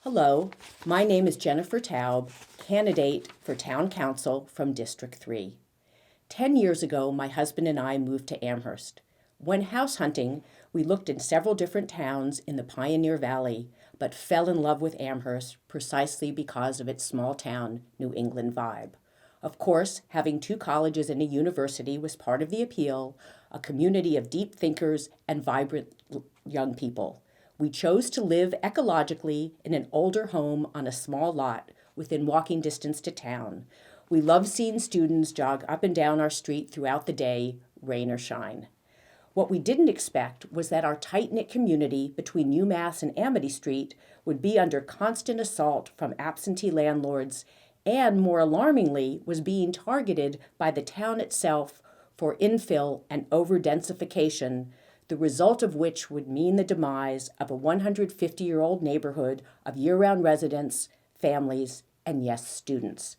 Hello, my name is Jennifer Taub, candidate for Town Council from District 3. 10 years ago, my husband and I moved to Amherst. When house hunting, we looked in several different towns in the Pioneer Valley, but fell in love with Amherst precisely because of its small town, New England vibe. Of course, having two colleges and a university was part of the appeal, a community of deep thinkers and vibrant young people. We chose to live ecologically in an older home on a small lot within walking distance to town. We love seeing students jog up and down our street throughout the day, rain or shine. What we didn't expect was that our tight-knit community between UMass and Amity Street would be under constant assault from absentee landlords and, more alarmingly, was being targeted by the town itself for infill and over-densification, the result of which would mean the demise of a 150-year-old neighborhood of year-round residents, families, and yes, students.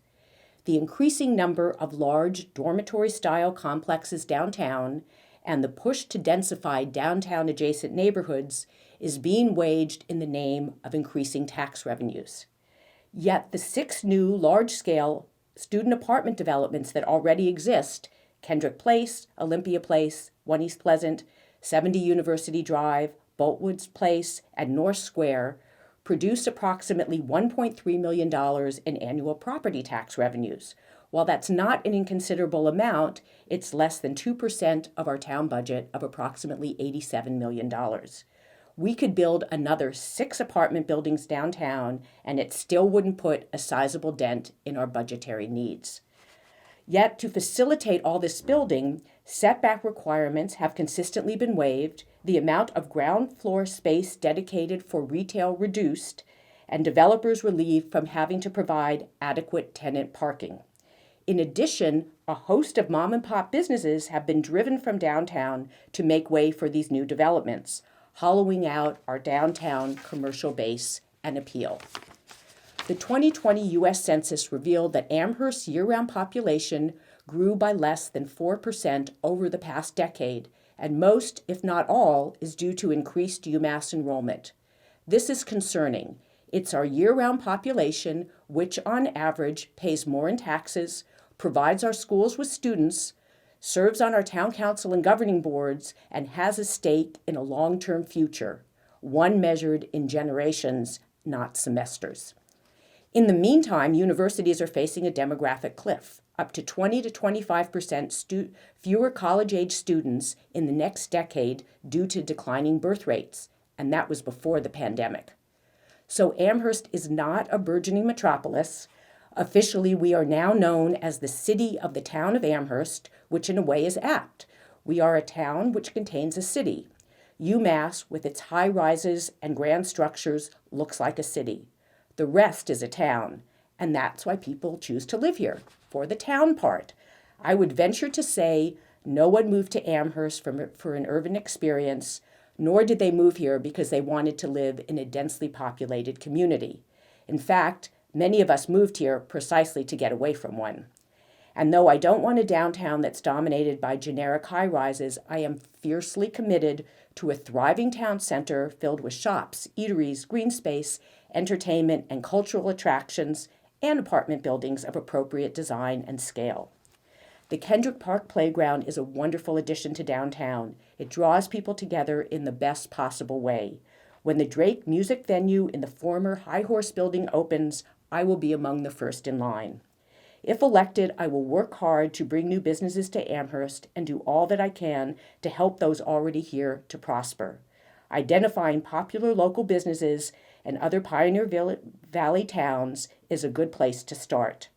The increasing number of large dormitory-style complexes downtown and the push to densify downtown-adjacent neighborhoods is being waged in the name of increasing tax revenues. Yet the 6 new large-scale student apartment developments that already exist, Kendrick Place, Olympia Place, 1 East Pleasant, 70 University Drive, Boltwoods Place, and North Square, produce approximately $1.3 million in annual property tax revenues. While that's not an inconsiderable amount, it's less than 2% of our town budget of approximately $87 million. We could build another 6 apartment buildings downtown, and it still wouldn't put a sizable dent in our budgetary needs. Yet, to facilitate all this building, setback requirements have consistently been waived, the amount of ground floor space dedicated for retail reduced, and developers relieved from having to provide adequate tenant parking. In addition, a host of mom-and-pop businesses have been driven from downtown to make way for these new developments, hollowing out our downtown commercial base and appeal. The 2020 U.S. Census revealed that Amherst's year-round population grew by less than 4% over the past decade, and most, if not all, is due to increased UMass enrollment. This is concerning. It's our year-round population, which on average pays more in taxes, provides our schools with students, serves on our town council and governing boards, and has a stake in a long-term future, one measured in generations, not semesters. In the meantime, universities are facing a demographic cliff, up to 20 to 25% fewer college-age students in the next decade due to declining birth rates, and that was before the pandemic. So Amherst is not a burgeoning metropolis. Officially, we are now known as the city of the town of Amherst, which in a way is apt. We are a town which contains a city. UMass, with its high rises and grand structures, looks like a city. The rest is a town, and that's why people choose to live here, for the town part. I would venture to say no one moved to Amherst for an urban experience, nor did they move here because they wanted to live in a densely populated community. In fact, many of us moved here precisely to get away from one. And though I don't want a downtown that's dominated by generic high-rises, I am fiercely committed to a thriving town center filled with shops, eateries, green space, entertainment, and cultural attractions, and apartment buildings of appropriate design and scale. The Kendrick Park Playground is a wonderful addition to downtown. It draws people together in the best possible way. When the Drake Music Venue in the former High Horse Building opens, I will be among the first in line. If elected, I will work hard to bring new businesses to Amherst and do all that I can to help those already here to prosper. Identifying popular local businesses and other Pioneer Valley towns is a good place to start.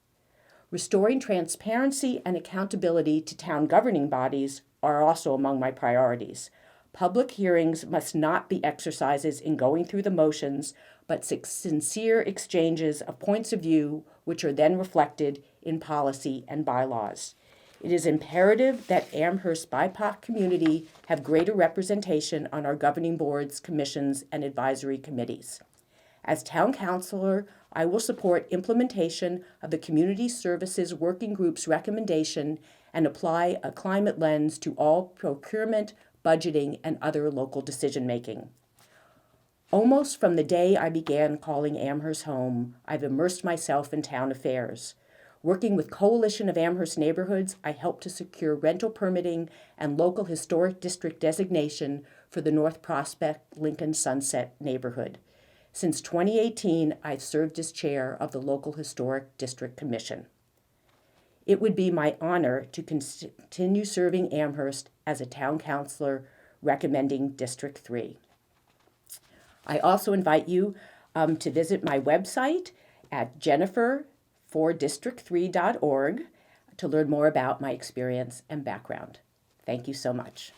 Restoring transparency and accountability to town governing bodies are also among my priorities. Public hearings must not be exercises in going through the motions, but sincere exchanges of points of view which are then reflected in policy and bylaws. It is imperative that Amherst's BIPOC community have greater representation on our governing boards, commissions, and advisory committees. As town councilor, I will support implementation of the Community Services Working Group's recommendation and apply a climate lens to all procurement, budgeting, and other local decision-making. Almost from the day I began calling Amherst home, I've immersed myself in town affairs. Working with Coalition of Amherst Neighborhoods, I helped to secure rental permitting and local historic district designation for the North Prospect Lincoln Sunset neighborhood. Since 2018, I've served as chair of the local Historic District Commission. It would be my honor to continue serving Amherst as a town councilor recommending District 3. I also invite you to visit my website at jennifer4district3.org to learn more about my experience and background. Thank you so much.